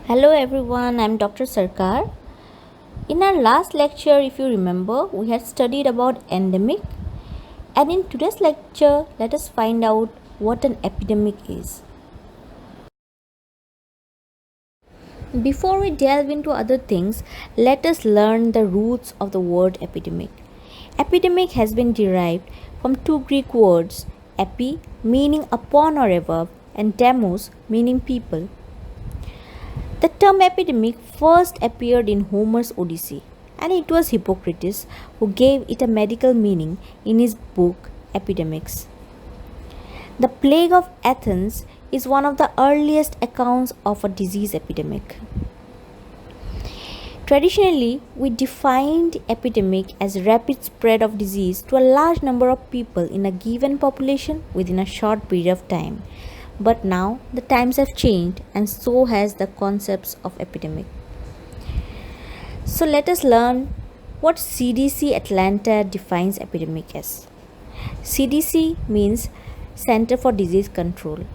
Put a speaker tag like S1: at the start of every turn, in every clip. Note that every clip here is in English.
S1: Hello everyone, I'm Dr. Sarkar. In our last lecture, if you remember, we had studied about endemic, and in today's lecture, let us find out what an epidemic is. Before we delve into other things, let us learn the roots of the word epidemic. Epidemic has been derived from two Greek words, epi meaning upon or above, and demos meaning people. The term epidemic first appeared in Homer's Odyssey, and it was Hippocrates who gave it a medical meaning in his book Epidemics. The plague of Athens is one of the earliest accounts of a disease epidemic. Traditionally, we defined epidemic as rapid spread of disease to a large number of people in a given population within a short period of time. But now the times have changed and so has the concepts of epidemic. So let us learn what CDC Atlanta defines epidemic as. CDC means Center for Disease Control.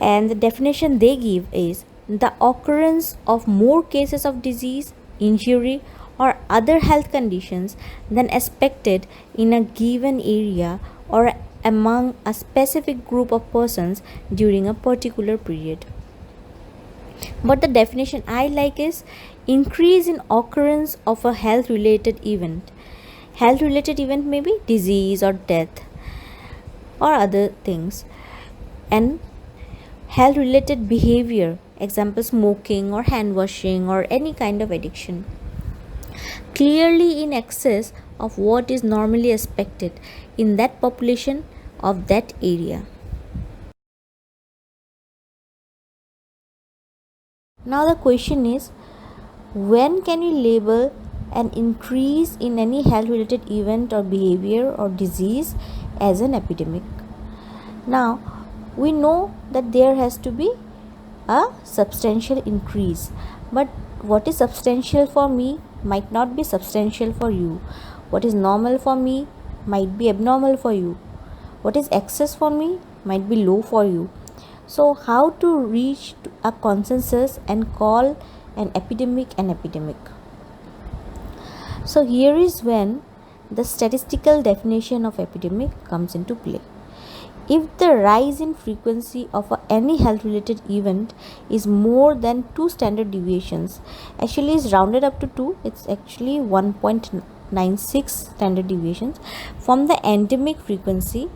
S1: And the definition they give is the occurrence of more cases of disease, injury, or other health conditions than expected in a given area or among a specific group of persons during a particular period. But the definition I like is increase in occurrence of a health related event. Health related event may be disease or death or other things, and health related behavior, example smoking or hand washing or any kind of addiction, clearly in excess of what is normally expected in that population of that area. Now the question is, when can we label an increase in any health related event or behavior or disease as an epidemic? Now we know that there has to be a substantial increase, but what is substantial for me might not be substantial for you. What is normal for me might be abnormal for you. What is excess for me might be low for you. So how to reach a consensus and call an epidemic an epidemic? So here is when the statistical definition of epidemic comes into play. If the rise in frequency of any health related event is more than 2 standard deviations, actually is rounded up to 2, it's actually 1.96 standard deviations from the endemic frequency,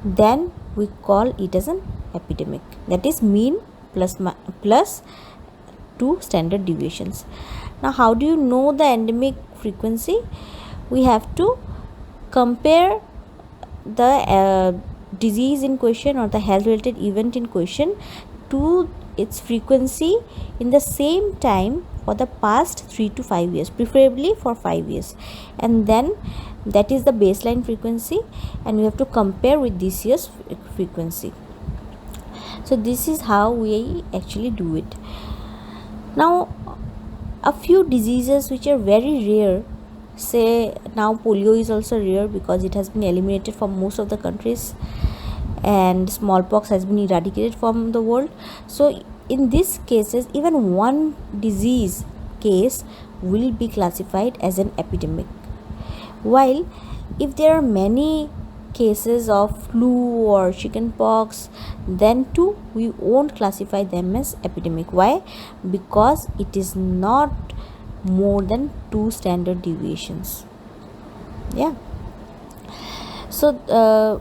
S1: then we call it as an epidemic. That is mean plus 2 standard deviations. Now how do you know the endemic frequency? We have to compare the disease in question or the health related event in question to its frequency in the same time for the past 3 to 5 years, preferably for 5 years, and then that is the baseline frequency, and we have to compare with this year's frequency. So this is how we actually do it. Now a few diseases which are very rare, say now polio is also rare because it has been eliminated from most of the countries, and smallpox has been eradicated from the world. So in these cases, even one disease case will be classified as an epidemic, while if there are many cases of flu or chickenpox, then too we won't classify them as epidemic. Why? Because it is not more than 2 standard deviations. Yeah. So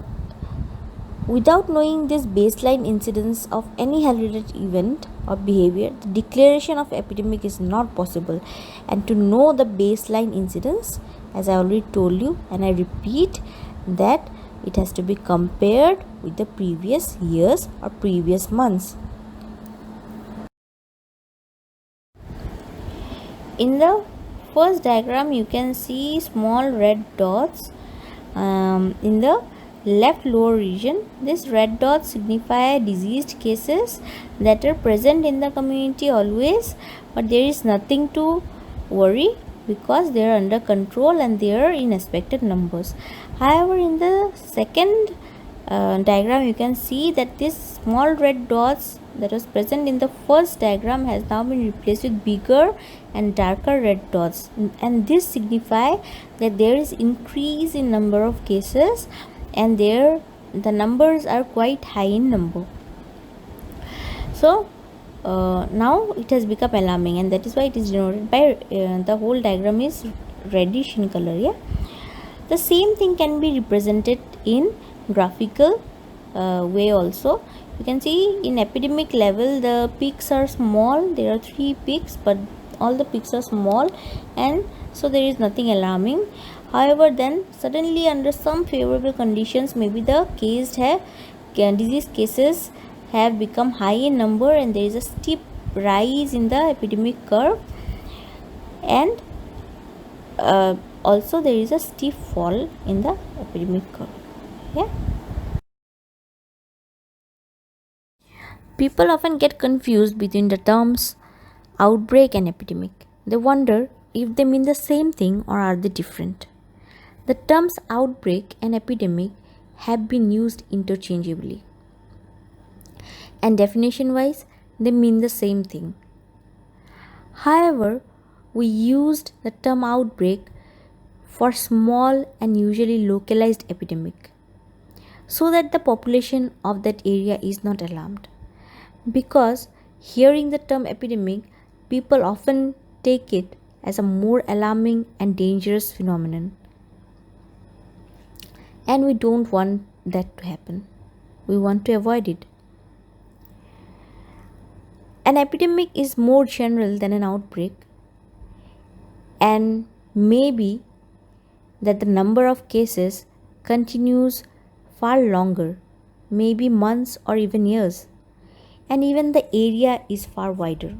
S1: without knowing this baseline incidence of any health related event or behavior, the declaration of epidemic is not possible. And to know the baseline incidence, as I already told you, and I repeat, that it has to be compared with the previous years or previous months. In the first diagram, you can see small red dots in the left lower region. These red dots signify diseased cases that are present in the community always, but there is nothing to worry because they are under control and they are in expected numbers. However, in the second diagram, you can see that these small red dots that was present in the first diagram has now been replaced with bigger and darker red dots, and this signify that there is increase in number of cases, and the numbers are quite high in number. So now it has become alarming, and that is why it is denoted by the whole diagram is reddish in color. Yeah, the same thing can be represented in graphical way also. You can see in epidemic level the peaks are small. There are 3 peaks, but all the peaks are small, and so there is nothing alarming. However, then suddenly under some favorable conditions, maybe the disease cases have become high in number, and there is a steep rise in the epidemic curve, and also there is a steep fall in the epidemic curve. Yeah, people often get confused between the terms outbreak and epidemic. They wonder if they mean the same thing or are they different. The terms outbreak and epidemic have been used interchangeably, and definition wise, they mean the same thing. However, we used the term outbreak for small and usually localized epidemic so that the population of that area is not alarmed. Because hearing the term epidemic, people often take it as a more alarming and dangerous phenomenon. And we don't want that to happen. We want to avoid it. An epidemic is more general than an outbreak, and maybe that the number of cases continues far longer, maybe months or even years, and even the area is far wider.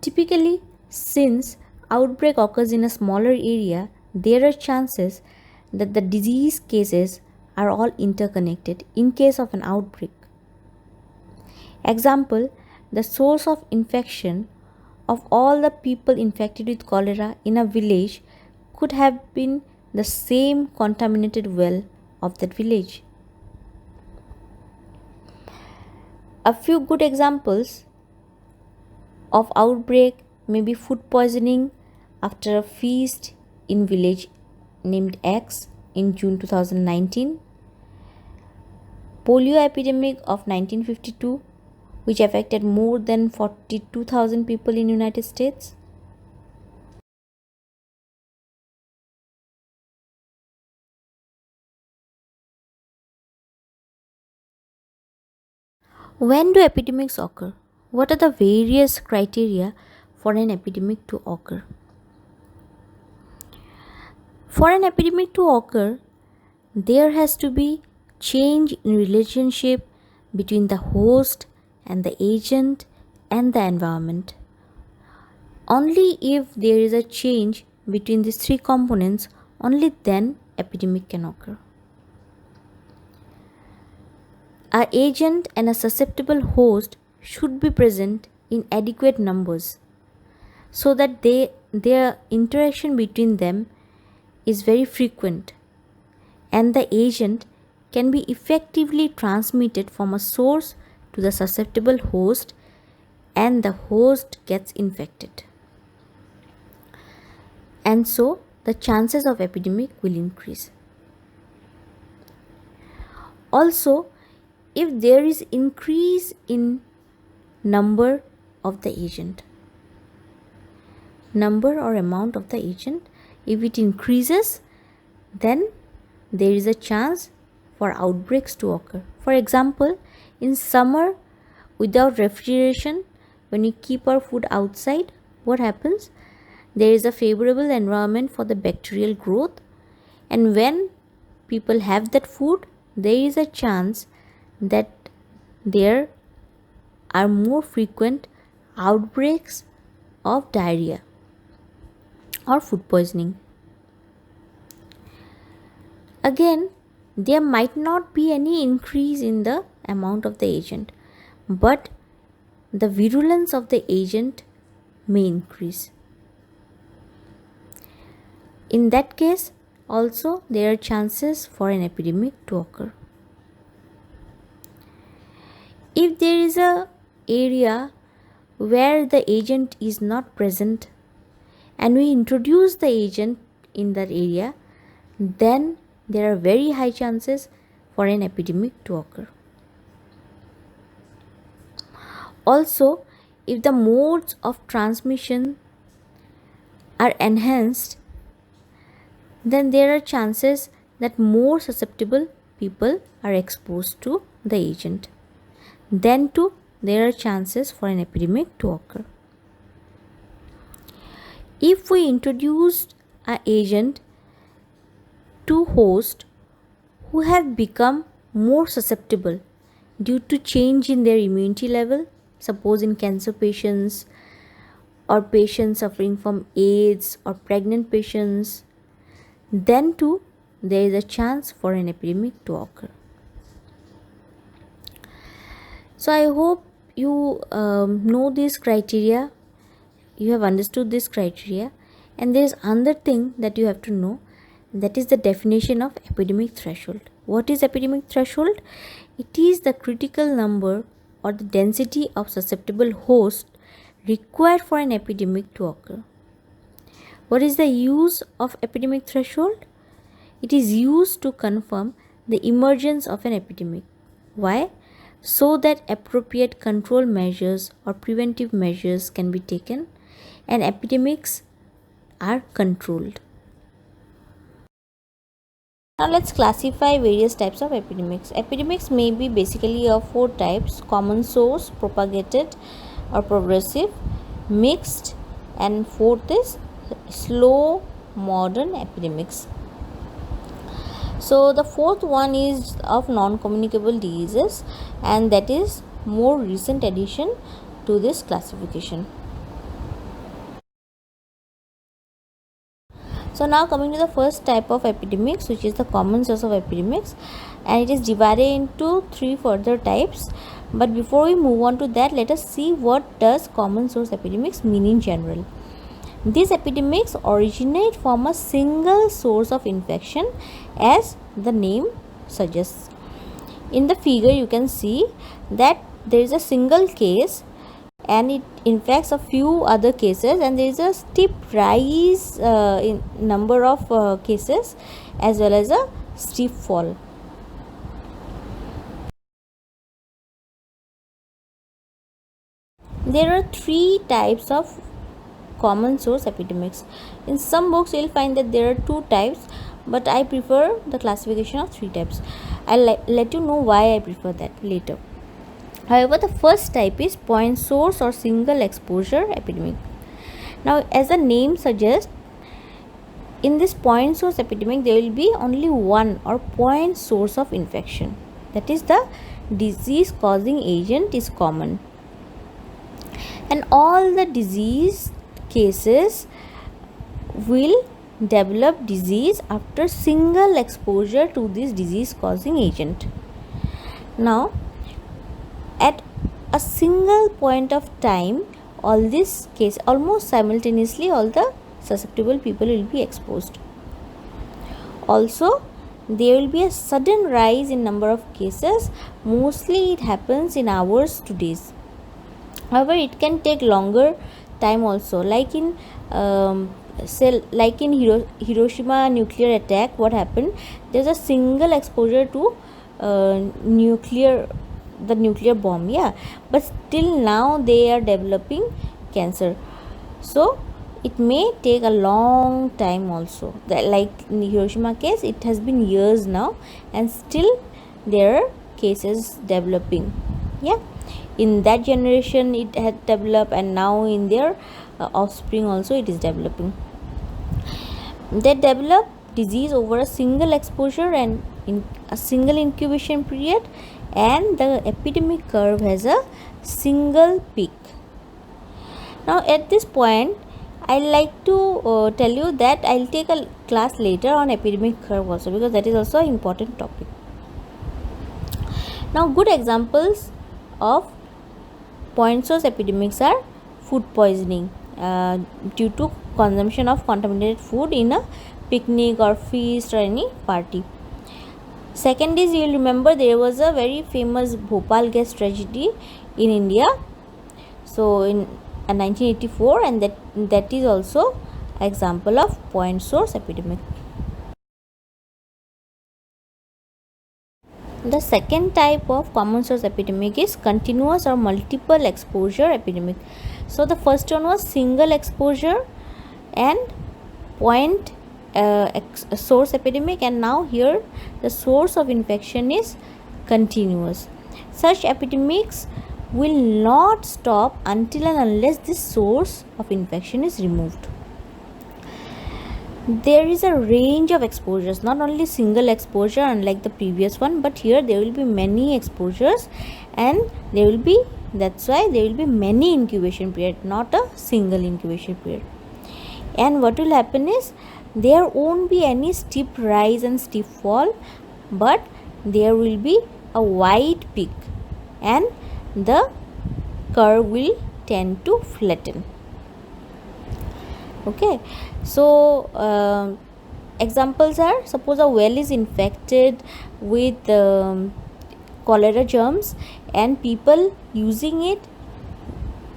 S1: Typically, since outbreak occurs in a smaller area, there are chances that the disease cases are all interconnected in case of an outbreak. Example, the source of infection of all the people infected with cholera in a village could have been the same contaminated well of that village. A few good examples of outbreak may be food poisoning after a feast in village named X in June 2019, polio epidemic of 1952 which affected more than 42,000 people in United States. When do epidemics occur? What are the various criteria for an epidemic to occur? For an epidemic to occur, there has to be change in relationship between the host and the agent and the environment. Only if there is a change between these 3 components, only then epidemic can occur. An agent and a susceptible host should be present in adequate numbers so that their interaction between them is very frequent, and the agent can be effectively transmitted from a source to the susceptible host, and the host gets infected. And so the chances of epidemic will increase. Also, if there is increase in number of the agent, number or amount of the agent, if it increases, then there is a chance for outbreaks to occur. For example, in summer, without refrigeration, when we keep our food outside, what happens? There is a favorable environment for the bacterial growth, and when people have that food, there is a chance that there are more frequent outbreaks of diarrhea or food poisoning. Again, there might not be any increase in the amount of the agent, but the virulence of the agent may increase. In that case, also there are chances for an epidemic to occur. If there is a area where the agent is not present and we introduce the agent in that area, then there are very high chances for an epidemic to occur. Also, if the modes of transmission are enhanced, then there are chances that more susceptible people are exposed to the agent. Then too, there are chances for an epidemic to occur. If we introduced an agent to hosts who have become more susceptible due to change in their immunity level, suppose in cancer patients or patients suffering from AIDS or pregnant patients, then too there is a chance for an epidemic to occur. So I hope you know this criteria, you have understood this criteria, and there is another thing that you have to know, that is the definition of epidemic threshold. What is epidemic threshold? It is the critical number or the density of susceptible hosts required for an epidemic to occur. What is the use of epidemic threshold? It is used to confirm the emergence of an epidemic. Why? So that appropriate control measures or preventive measures can be taken and epidemics are controlled. Now let's classify various types of epidemics. Epidemics may be basically of 4 types: common source, propagated or progressive, mixed, and fourth is slow modern epidemics. So the fourth one is of non-communicable diseases, and that is more recent addition to this classification. So now coming to the first type of epidemics, which is the common source of epidemics, and it is divided into 3 further types. But before we move on to that, let us see what does common source epidemics mean in general. These epidemics originate from a single source of infection, as the name suggests. In the figure you can see that there is a single case and it infects a few other cases, and there is a steep rise in number of cases as well as a steep fall. There are 3 types of common source epidemics. In some books you will find that there are 2 types, but I prefer the classification of 3 types. I'll let you know why I prefer that later. However, the first type is point source or single exposure epidemic. Now, as the name suggests, in this point source epidemic there will be only one or point source of infection, that is the disease causing agent is common, and all the disease cases will develop disease after single exposure to this disease causing agent. Now, at a single point of time, all this case almost simultaneously all the susceptible people will be exposed. Also, there will be a sudden rise in number of cases. Mostly it happens in hours to days. However, it can take longer time also, like in Hiroshima nuclear attack. What happened? There's a single exposure to the nuclear bomb, but still now they are developing cancer, so it may take a long time also. Like in the Hiroshima case, it has been years now and still there are cases developing. In that generation it had developed, and now in their offspring also it is developing. They develop disease over a single exposure and in a single incubation period, and the epidemic curve has a single peak. Now at this point I like to tell you that I'll take a class later on epidemic curve also, because that is also an important topic. Now, good examples of point source epidemics are food poisoning due to consumption of contaminated food in a picnic or feast or any party. Second is, you'll remember there was a very famous Bhopal gas tragedy in India, so in 1984, and that is also example of point source epidemic. The second type of common source epidemic is continuous or multiple exposure epidemic. So the first one was single exposure and point source epidemic, and now here the source of infection is continuous. Such epidemics will not stop until and unless this source of infection is removed. There is a range of exposures, not only single exposure unlike the previous one, but here there will be many exposures, and that's why there will be many incubation period, not a single incubation period. And what will happen is, there won't be any steep rise and steep fall, but there will be a wide peak and the curve will tend to flatten. Okay, so examples are, suppose a well is infected with cholera germs, and people using it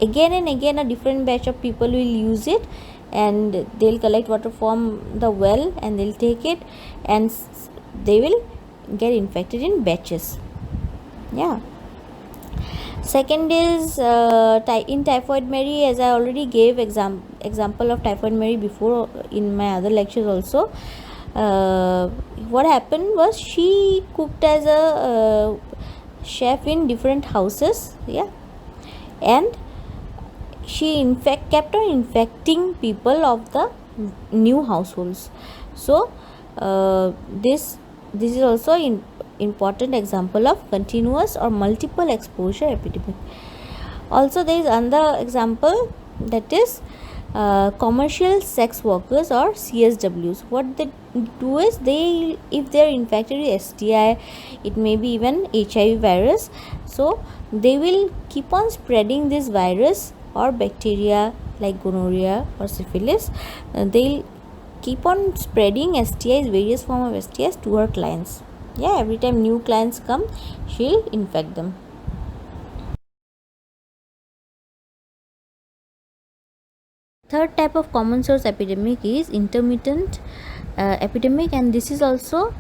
S1: again and again, a different batch of people will use it, and they'll collect water from the well and they'll take it, and they will get infected in batches. Yeah. Second is in typhoid Mary, as I already gave example of typhoid Mary before in my other lectures also. What happened was, she cooked as a chef in different houses, yeah, and she kept on infecting people of the new households. So this is also important example of continuous or multiple exposure epidemic. Also there is another example, that is commercial sex workers or CSWs. What they do is, if they are infected with STI, it may be even HIV virus, so they will keep on spreading this virus or bacteria like gonorrhea or syphilis. They'll keep on spreading STIs, various form of STIs to her clients. Yeah, every time new clients come, she'll infect them. Third type of common source epidemic is intermittent epidemic, and this is also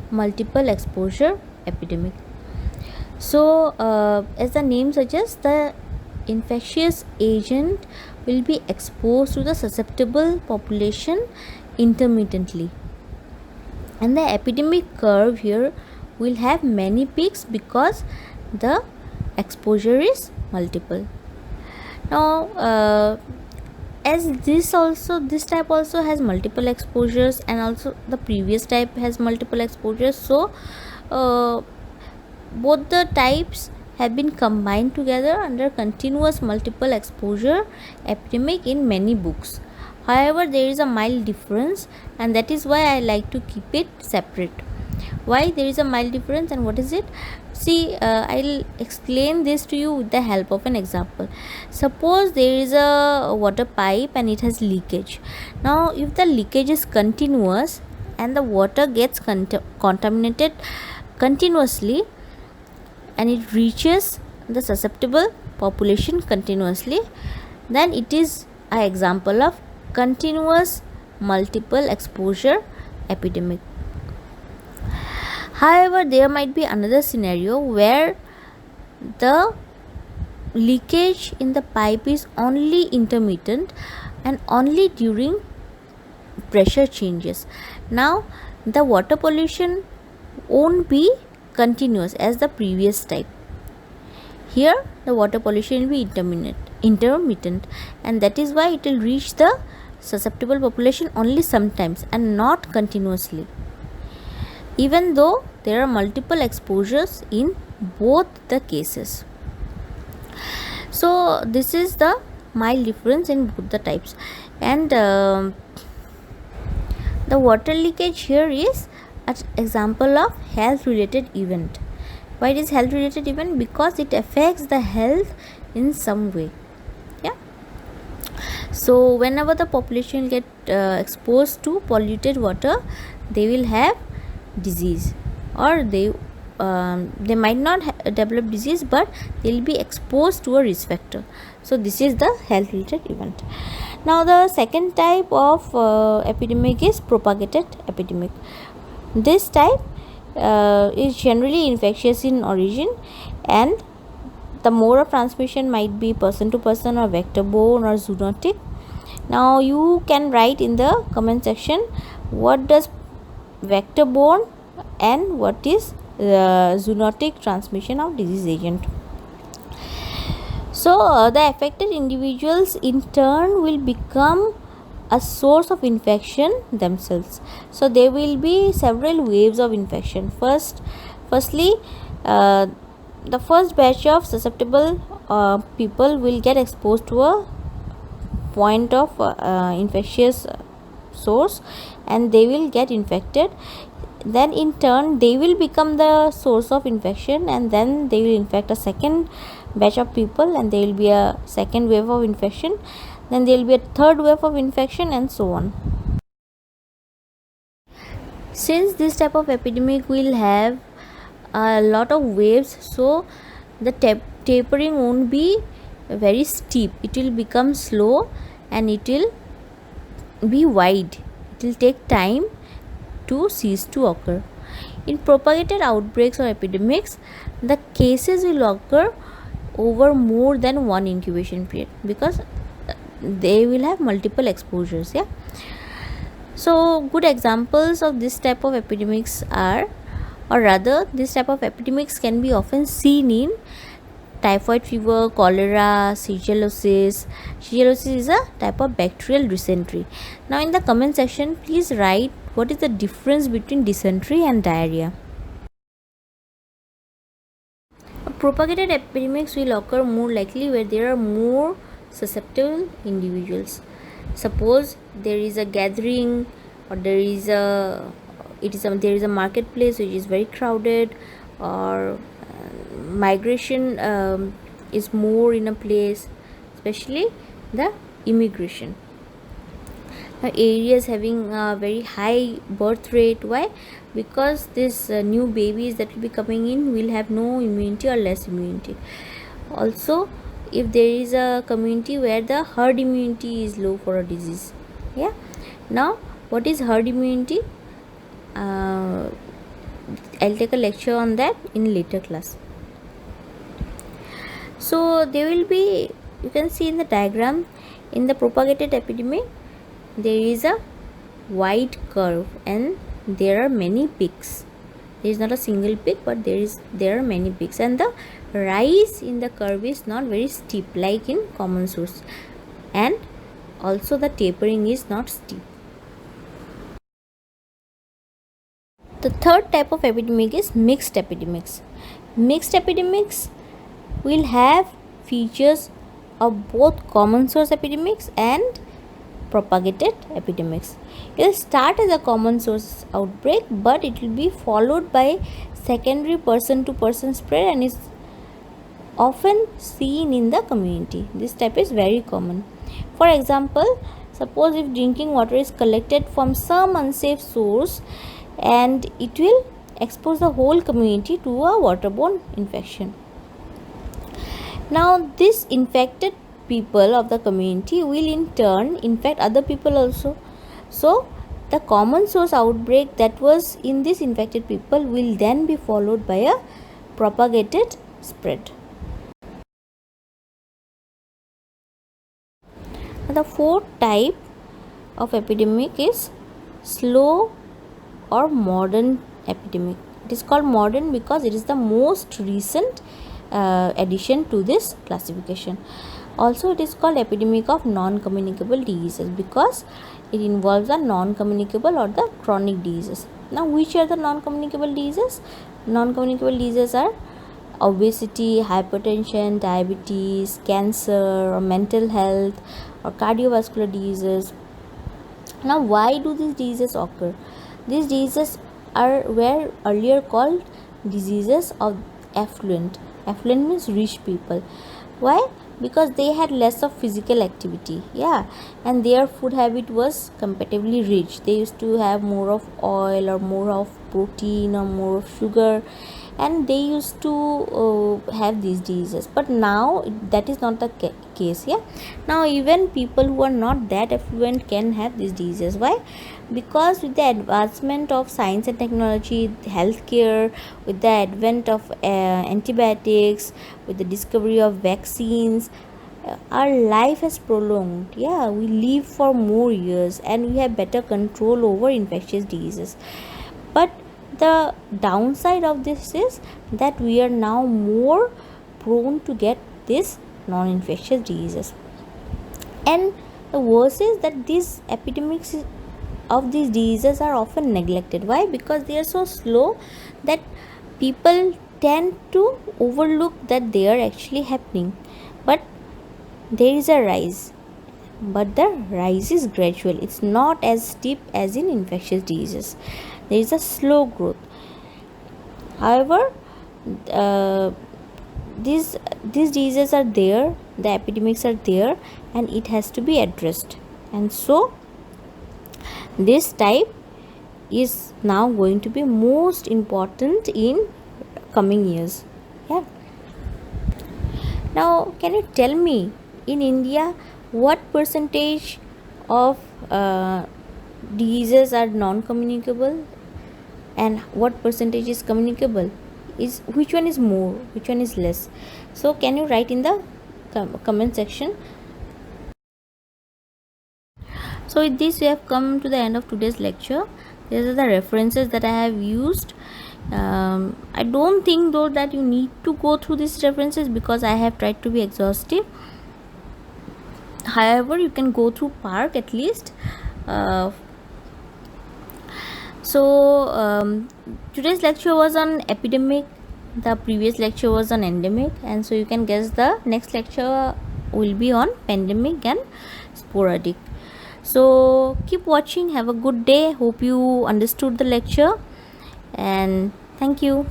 S1: multiple exposure epidemic. So as the name suggests, the infectious agent will be exposed to the susceptible population intermittently, and the epidemic curve here will have many peaks because the exposure is multiple. Now as this type also has multiple exposures, and also the previous type has multiple exposures, so both the types have been combined together under continuous multiple exposure epidemic in many books. However, there is a mild difference, and that is why I like to keep it separate. Why there is a mild difference, and what is it? See, I'll explain this to you with the help of an example. Suppose there is a water pipe and it has leakage. Now if the leakage is continuous and the water gets contaminated continuously, and it reaches the susceptible population continuously, then it is an example of continuous multiple exposure epidemic. However, there might be another scenario where the leakage in the pipe is only intermittent and only during pressure changes. Now the water pollution won't be continuous as the previous type. Here the water pollution will be intermittent, and that is why it will reach the susceptible population only sometimes and not continuously, even though there are multiple exposures in both the cases. So this is the mild difference in both the types. And the water leakage here is an example of health related event. Why it is health related event? Because it affects the health in some way. Yeah. So whenever the population get exposed to polluted water, they will have disease. or they might not develop disease, but they'll be exposed to a risk factor. So this is the health related event. Now the second type of epidemic is propagated epidemic. This type is generally infectious in origin, and the mode of transmission might be person to person or vector borne or zoonotic. Now you can write in the comment section what does vector borne and what is zoonotic transmission of disease agent. So the affected individuals in turn will become a source of infection themselves. So there will be several waves of infection. Firstly, the first batch of susceptible people will get exposed to a point of infectious source, and they will get infected. Then in turn they will become the source of infection, and then they will infect a second batch of people, and there will be a second wave of infection. Then there will be a third wave of infection, and so on. Since this type of epidemic will have a lot of waves, so the tapering won't be very steep. It will become slow and it will be wide. It will take time to cease to occur. In propagated outbreaks or epidemics, the cases will occur over more than one incubation period, because they will have multiple exposures. Yeah. So good examples of this type of epidemics are, or rather this type of epidemics can be often seen in typhoid fever, cholera, shigellosis. Shigellosis is a type of bacterial dysentery. Now in the comment section, please write what is the difference between dysentery and diarrhea. Propagated epidemics will occur more likely where there are more susceptible individuals. Suppose there is a gathering, or there is a marketplace which is very crowded, or migration is more in a place, especially the immigration. Areas having a very high birth rate. Why? Because this new babies that will be coming in will have no immunity or less immunity. Also, if there is a community where the herd immunity is low for a disease. Yeah. Now what is herd immunity? I'll take a lecture on that in later class. So there will be, you can see in the diagram, in the propagated epidemic there is a wide curve and there are many peaks. There is not a single peak, but there are many peaks, and the rise in the curve is not very steep like in common source, and also the tapering is not steep. The third type of epidemic is mixed epidemics. Mixed epidemics will have features of both common source epidemics and propagated epidemics. It will start as a common source outbreak, but it will be followed by secondary person to person spread and is often seen in the community. This type is very common. For example, suppose if drinking water is collected from some unsafe source, and it will expose the whole community to a waterborne infection. Now this infected people of the community will in turn infect other people also. So the common source outbreak that was in this infected people will then be followed by a propagated spread. The fourth type of epidemic is slow or modern epidemic. It is called modern because it is the most recent addition to this classification. Also it is called epidemic of non-communicable diseases because it involves the non-communicable or the chronic diseases. Now which are the non-communicable diseases? Non-communicable diseases are obesity, hypertension, diabetes, cancer, or mental health, or cardiovascular diseases. Now why do these diseases occur? These diseases were earlier called diseases of affluent. Affluent means rich people. Why? Because they had less of physical activity, yeah, and their food habit was comparatively rich. They used to have more of oil or more of protein or more of sugar, and they used to have these diseases. But now that is not the case. Yeah, now even people who are not that affluent can have these diseases. Why? Because with the advancement of science and technology, healthcare, with the advent of antibiotics, with the discovery of vaccines, our life has prolonged. Yeah, we live for more years and we have better control over infectious diseases. But the downside of this is that we are now more prone to get this non-infectious diseases. And the worst is that these epidemics of these diseases are often neglected. Why? Because they are so slow that people tend to overlook that they are actually happening. But there is a rise, but the rise is gradual. It's not as steep as in infectious diseases. There is a slow growth. However, uh, these diseases are there, the epidemics are there, and it has to be addressed. And so this type is now going to be most important in coming years. Yeah. Now, can you tell me, in India, what percentage of diseases are non-communicable and what percentage is communicable? Is which one is more, which one is less? So can you write in the comment section? So with this we have come to the end of today's lecture. These are the references that I have used. I don't think though that you need to go through these references because I have tried to be exhaustive. However, you can go through PARCC at least. Today's lecture was on epidemic, the previous lecture was on endemic, and so you can guess the next lecture will be on pandemic and sporadic. So keep watching, have a good day, hope you understood the lecture, and thank you.